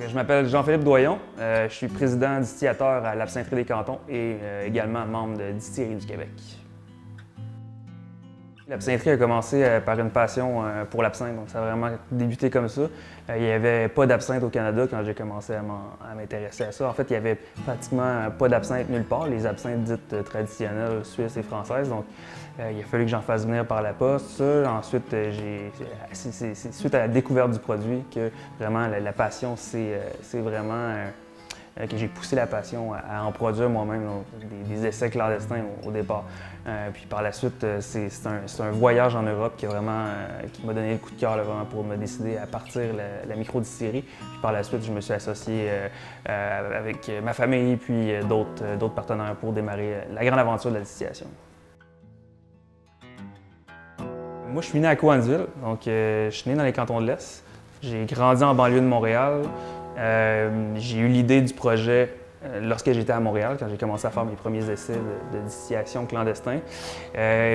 Je m'appelle Jean-Philippe Doyon, je suis président distillateur à l'Absintherie des Cantons et également membre de Distillerie du Québec. L'absintherie a commencé par une passion pour l'absinthe, donc ça a vraiment débuté comme ça. Il n'y avait pas d'absinthe au Canada quand j'ai commencé à m'intéresser à ça. En fait, il n'y avait pratiquement pas d'absinthe nulle part, les absinthes dites traditionnelles suisses et françaises. Donc, il a fallu que j'en fasse venir par la poste. Ensuite, c'est suite à la découverte du produit que vraiment la passion, c'est vraiment que j'ai poussé la passion à en produire moi-même, des essais clandestins au départ. Puis par la suite, c'est un voyage en Europe qui m'a donné le coup de cœur vraiment pour me décider à partir la microdistillerie. Puis par la suite, je me suis associé avec ma famille puis d'autres partenaires pour démarrer la grande aventure de la distillation. Moi, je suis né à Cowansville, donc je suis né dans les cantons de l'Est. J'ai grandi en banlieue de Montréal. J'ai eu l'idée du projet lorsque j'étais à Montréal, quand j'ai commencé à faire mes premiers essais de distillation clandestin.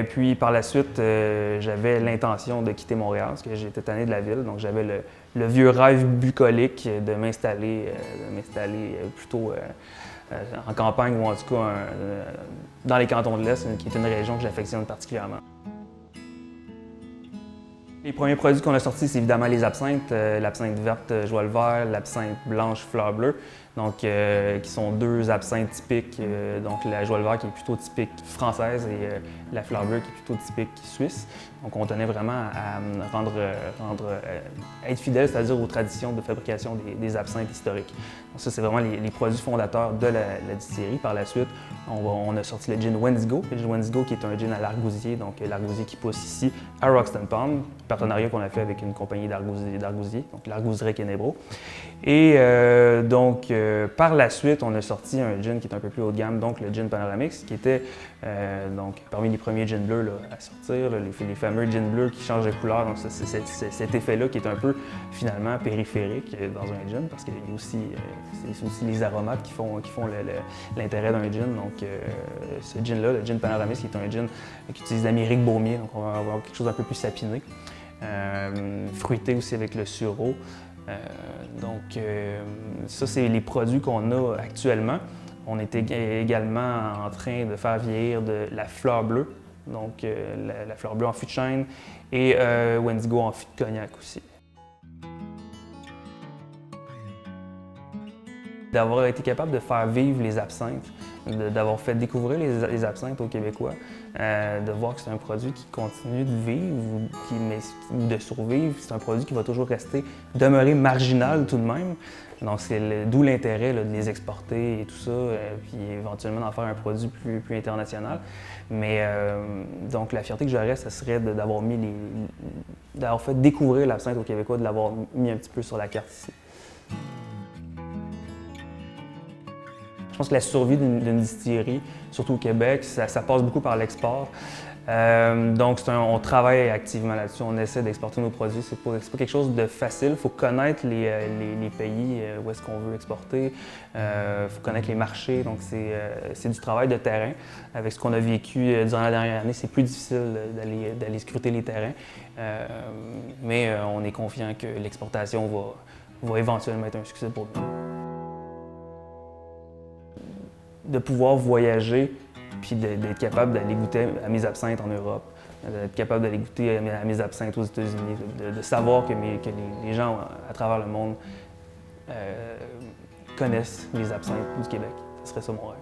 Puis par la suite, j'avais l'intention de quitter Montréal parce que j'étais tanné de la ville. Donc j'avais le vieux rêve bucolique de m'installer plutôt en campagne ou en tout cas dans les cantons de l'Est, qui est une région que j'affectionne particulièrement. Les premiers produits qu'on a sortis, c'est évidemment les absinthes, l'absinthe verte Joie le vert, l'absinthe blanche Fleur bleue, donc qui sont deux absinthes typiques, donc la Joie le vert qui est plutôt typique française et la Fleur bleue qui est plutôt typique suisse. Donc on tenait vraiment à être fidèle, c'est-à-dire aux traditions de fabrication des absinthes historiques. Donc ça, c'est vraiment les produits fondateurs de la distillerie. Par la suite, on a sorti le gin Wendigo. Le gin Wendigo qui est un gin à l'argousier, donc l'argousier qui pousse ici à Roxton Pond, partenariat qu'on a fait avec une compagnie d'argousier, donc l'Argouserie Kennebro. Et par la suite, on a sorti un gin qui est un peu plus haut de gamme, donc le gin Panoramix, qui était donc parmi les premiers gins bleus là, à sortir, là, les fameux gins bleus qui changent de couleur. Donc c'est cet effet-là qui est un peu finalement périphérique dans un gin, parce qu'il y a aussi, c'est aussi les aromates qui font l'intérêt d'un gin. Donc ce gin-là, le gin Panoramix, qui est un gin qui utilise l'Amérique Baumier, donc on va avoir quelque chose un peu plus sapiné. Fruité aussi avec le sureau. Ça, c'est les produits qu'on a actuellement. On était également en train de faire vieillir de la Fleur bleue, donc la Fleur bleue en fût de chêne et Wendigo en fût de cognac aussi. D'avoir été capable de faire vivre les absinthes, d'avoir fait découvrir les absinthes aux Québécois, de voir que c'est un produit qui continue de vivre ou de survivre, c'est un produit qui va toujours demeurer marginal tout de même. Donc c'est d'où l'intérêt de les exporter et tout ça, puis éventuellement d'en faire un produit plus international. Mais donc la fierté que j'aurais, ce serait d'avoir fait découvrir l'absinthe aux Québécois, de l'avoir mis un petit peu sur la carte ici. Je pense que la survie d'une distillerie, surtout au Québec, ça passe beaucoup par l'export. Donc on travaille activement là-dessus, on essaie d'exporter nos produits. C'est pas quelque chose de facile, il faut connaître les pays où est-ce qu'on veut exporter, il faut connaître les marchés, donc c'est du travail de terrain. Avec ce qu'on a vécu durant la dernière année, c'est plus difficile d'aller scruter les terrains, mais on est confiant que l'exportation va éventuellement être un succès pour nous. De pouvoir voyager puis d'être capable d'aller goûter à mes absinthes en Europe, d'être capable d'aller goûter à mes absinthes aux États-Unis, de savoir que les gens à travers le monde connaissent les absinthes du Québec. Ce serait ça mon rêve.